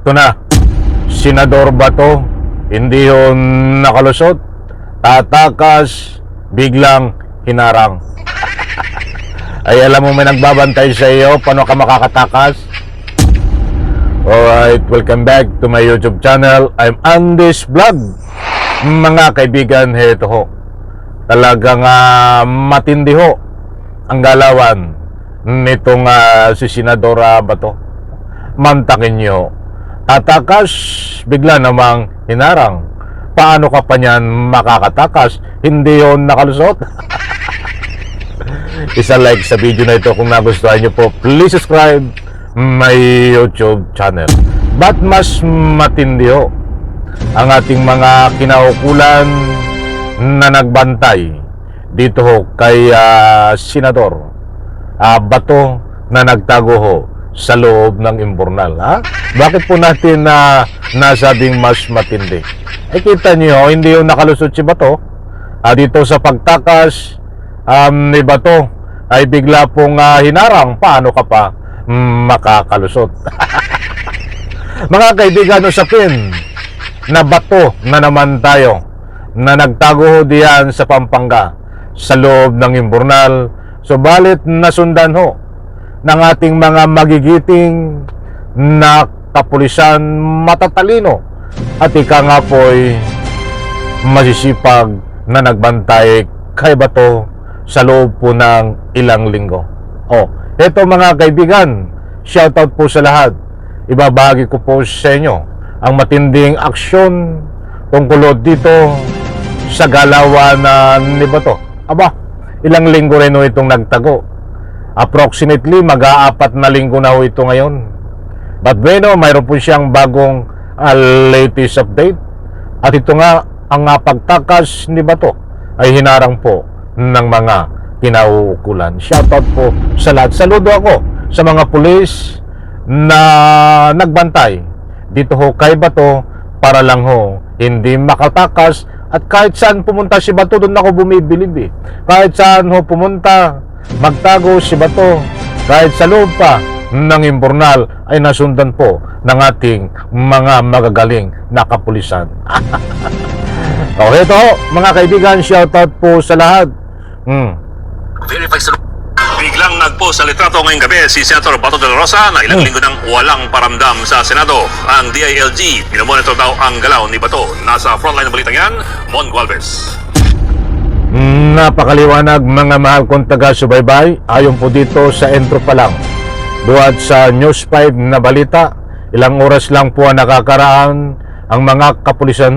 Ito na, Senador Bato, hindi yun nakalusot, tatakas, biglang hinarang. Ay alam mo may nagbabantay sa iyo, paano ka makakatakas? Alright, welcome back to my YouTube channel. I'm Andy's Vlog. Mga kaibigan, heto ho. Talagang matindi ho ang galawan nitong si Senador Bato. Mantakin nyo, tatakas, bigla namang hinarang. Paano ka pa niyan makakatakas? Hindi yon nakalusot. Isa like sa video na ito kung nagustuhan nyo po. Please subscribe my YouTube channel. But mas matindi ho ang ating mga kinaukulan na nagbantay dito ho kay Senador Bato na nagtago ho sa loob ng imburnal. Bakit po natin nasabing mas matindi? Kita niyo, hindi yung nakalusot si Bato. Dito sa pagtakas ni Bato ay bigla pong hinarang. Paano ka pa makakalusot? Mga kaibigan, usapin na Bato na naman tayo na nagtago ho diyan sa Pampanga sa loob ng imburnal. Subalit nasundan ho ng ating mga magigiting na kapulisan, matatalino at ika nga po'y masisipag na nagbantay kay Bato sa loob po ng ilang linggo. Eto mga kaibigan, shoutout po sa lahat. Ibabahagi ko po sa inyo ang matinding aksyon tungkol dito sa galawan ni Bato. Ilang linggo rin ho itong nagtago. Approximately mag-aapat na linggo na ho ito ngayon. But bueno, mayroon po siyang bagong latest update. At ito nga, ang pagtakas ni Bato ay hinarang po ng mga kinaukulan. Shoutout po sa lahat. Saludo ako sa mga pulis na nagbantay dito ho kay Bato para lang ho hindi makatakas. At kahit saan pumunta si Bato, doon ako bumibilib. Kahit saan ho pumunta, magtago si Bato. Kahit sa loob pa ng imburnal ay nasundan po ng ating mga magagaling na kapulisan. Ito mga kaibigan, shoutout po sa lahat. Verify sa biglang nagpost sa litrato ngayong gabi si Senator Bato de la Rosa na ilang linggo nang walang paramdam sa Senado. Ang DILG, minomonitor daw ang galaw ni Bato. Nasa frontline ng balitang yan, Mon Gualvez. Napakaliwanag mga mahal kong taga-subaybay. Ayon po dito sa intro pa lang, buhat sa News 5 na balita, ilang oras lang po ang nakakaraan ang mga kapulisan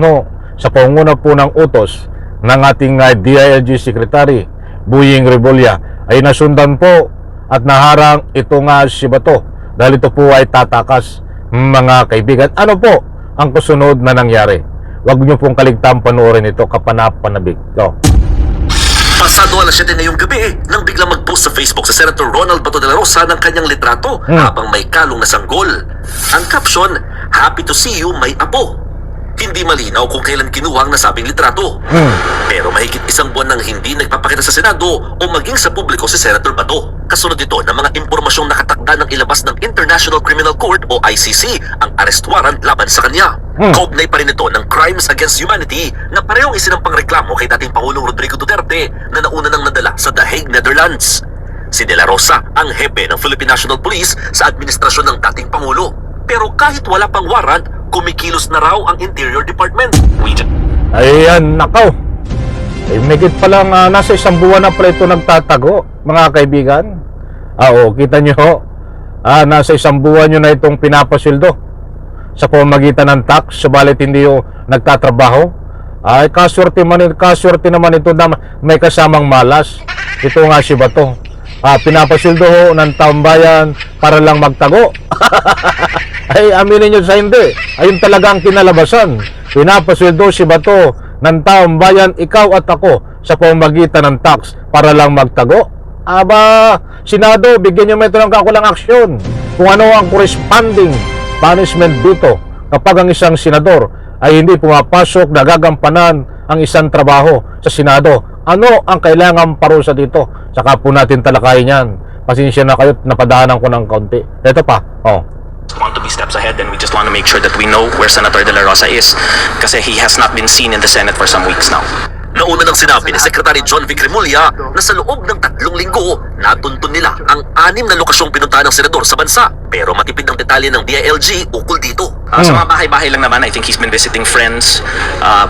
sa pangunguna po ng utos ng ating DILG Secretary Buying Rebolya ay nasundan po at naharang ito nga si Bato dahil ito po ay tatakas. Mga kaibigan, ano po ang kasunod na nangyari? Huwag niyo pong kaligtaan panoorin ito kapanapanabik. Pasado alas 7 ngayong gabi nang biglang mag-post sa Facebook sa Senator Ronald Bato de la Rosa ng kanyang litrato habang may kalong na sanggol. Ang caption, "Happy to see you, may apo." Hindi malinaw kung kailan kinuha ang nasabing litrato. Pero mahigit isang buwan nang hindi nagpapakita sa Senado o maging sa publiko si Senator Bato. Kasunod ito ng mga impormasyong nakatakda ng ilabas ng International Criminal Court o ICC ang arrest warrant laban sa kanya. Kaugnay pa rin ito ng Crimes Against Humanity na parehong isinampang reklamo kay dating Pangulong Rodrigo Duterte na nauna nang nadala sa The Hague, Netherlands. Si De La Rosa ang hepe ng Philippine National Police sa administrasyon ng dating Pangulo. Pero kahit wala pang warrant, kumikilos na raw ang Interior Department. Ayan, nakaw. Megit pa lang nasa isang buwan na pala ito nagtatago, mga kaibigan. Kita nyo, nasa isang buwan nyo na itong pinapasildo sa pamamagitan ng tax, subalit hindi yung nagtatrabaho. Kaswerte naman ito na may kasamang malas. Ito nga si Bato. Pinapasildo ho ng taumbayan para lang magtago. Ay, aminin nyo sa hindi. Ayun talaga ang kinalabasan. Pinapasweldo si Bato ng taong bayan, ikaw at ako, sa pamamagitan ng tax para lang magtago. Senado, bigyan nyo mo ito ng kakulang aksyon. Kung ano ang corresponding punishment dito kapag ang isang senador ay hindi pumapasok, nagagampanan ang isang trabaho sa Senado. Ano ang kailangang parusa dito? Saka po natin talakayin yan. Pasensya na kayo, napadaanan ko ng kaunti. Ito pa, want to be steps ahead, and we just want to make sure that we know where Senator De La Rosa is kasi he has not been seen in the Senate for some weeks now. Nauna nang sinabi ni Secretary John Vic Remulla na sa loob ng 3 linggo, natuntun nila ang 6 na lokasyong pinuntahan ng senador sa bansa. Pero matipid ang detalye ng DILG ukol dito. Sa mga bahay-bahay lang naman, I think he's been visiting friends,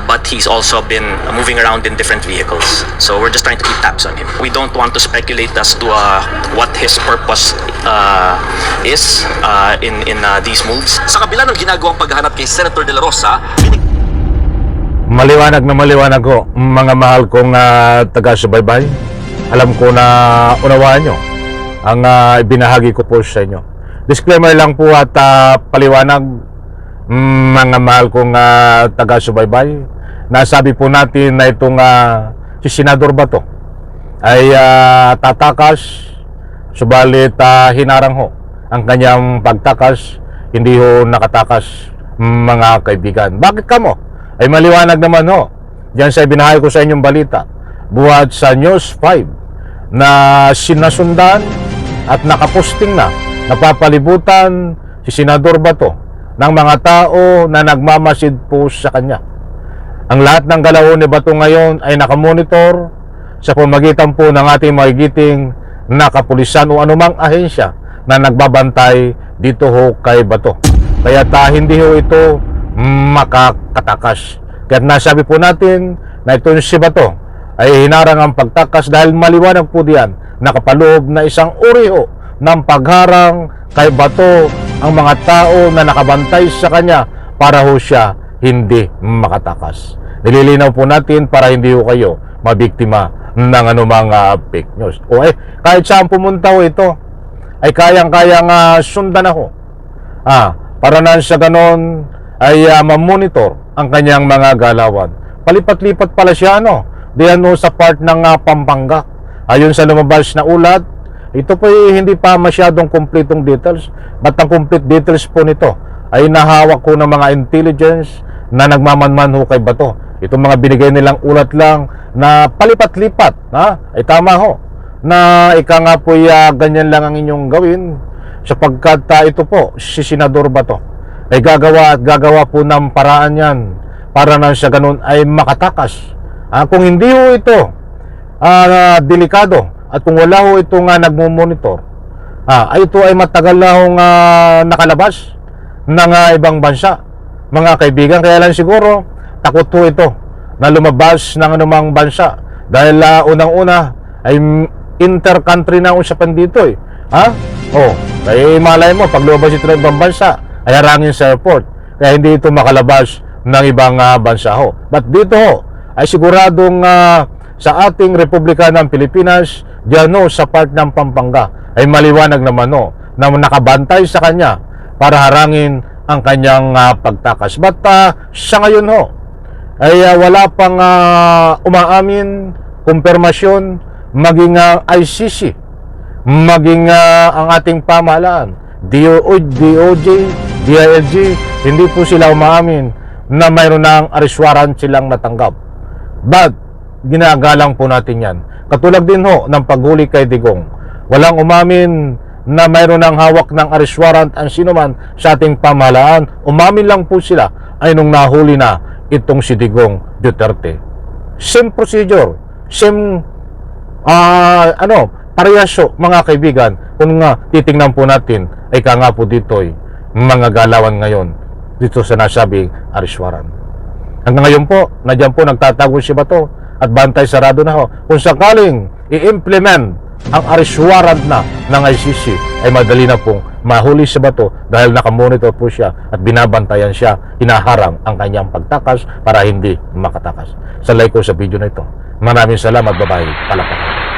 but he's also been moving around in different vehicles. So we're just trying to keep tabs on him. We don't want to speculate as to what his purpose is in these moves. Sa kabila ng ginagawang paghahanap kay Senator De La Rosa, Maliwanag na maliwanag ko, mga mahal kong taga-subaybay. Alam ko na unawaan nyo ang ibinahagi ko po sa inyo. Disclaimer lang po at paliwanag, mga mahal kong taga-subaybay. Nasabi po natin na itong si Senador Bato ay tatakas, subalit hinarang ho ang kanyang pagtakas, hindi ho nakatakas, mga kaibigan. Bakit kamo? Ay maliwanag naman ho. Diyan sa ibinahay ko sa inyong balita, buhat sa News 5 na sinasundan at nakaposting na napapalibutan si Senador Bato ng mga tao na nagmamasid po sa kanya. Ang lahat ng galaw ni Bato ngayon ay nakamonitor sa pamagitan po ng ating magigiting na kapulisan o anumang ahensya na nagbabantay dito ho kay Bato. Kaya hindi ho ito makakatakas. Kaya nasabi po natin na ito si Bato ay hinarang ang pagtakas dahil maliwanag po diyan nakapaloob na isang uri ho ng pagharang kay Bato ang mga tao na nakabantay sa kanya para ho siya hindi makatakas. Nililinaw po natin para hindi ho kayo mabiktima ng anumang fake news. O kahit saan pumunta ho ito ay kayang-kayang sundan ako. Para na sa ganon ay mamonitor ang kanyang mga galawan. Palipat-lipat pala siya diyan sa part ng Pampanga. Ayon sa lumabas na ulat, ito po hindi pa masyadong kumpletong details, but ang complete details po nito ay nahawak ko ng mga intelligence na nagmamanman ho kay Bato. Itong mga binigay nilang ulat lang na palipat-lipat, ay tama ho na ika nga po ganyan lang ang inyong gawin sapagkat ito po si Senador Bato ay gagawa po ng paraan yan para na sa ganun ay makatakas. Kung hindi ho ito delikado at kung wala ho ito nga nagmumonitor, ito ay matagal na hong nakalabas ng ibang bansa, mga kaibigan. Kaya lang siguro takot ho ito na lumabas ng anumang bansa dahil unang-una ay inter-country na usapan dito kaya malay mo pag lumabas ito ng ibang bansa ay harangin sa airport, kaya hindi ito makalabas ng ibang bansa ho. But dito ho ay siguradong sa ating Republika ng Pilipinas, diyan sa part ng Pampanga ay maliwanag naman na nakabantay sa kanya para harangin ang kanyang pagtakas. But sa ngayon ay wala pang umaamin, kumpirmasyon, maging ICC, maging ang ating pamahalaan, DOJ, DILG, hindi po sila umaamin na mayroon ng arrest warrant silang natanggap. But ginagalang po natin yan. Katulad din ng paghuli kay Digong, walang umamin na mayroon ng hawak ng arrest warrant ang sinuman sa ating pamahalaan. Umamin lang po sila ay nung nahuli na itong si Digong Duterte. Same procedure, same parehas mga kaibigan. Kung titingnan po natin ay nga po dito'y mga galawan ngayon dito sa nasabing arrest warrant. Hanggang ngayon po, nadyan po nagtatago si Bato at bantay sarado na Kung sakaling i-implement ang arrest warrant na ng ICC ay madali na pong mahuli si Bato dahil nakamonitor po siya at binabantayan siya, hinaharang ang kanyang pagtakas para hindi makatakas. Sa like ko sa video na ito. Maraming salamat, babae, palapakan.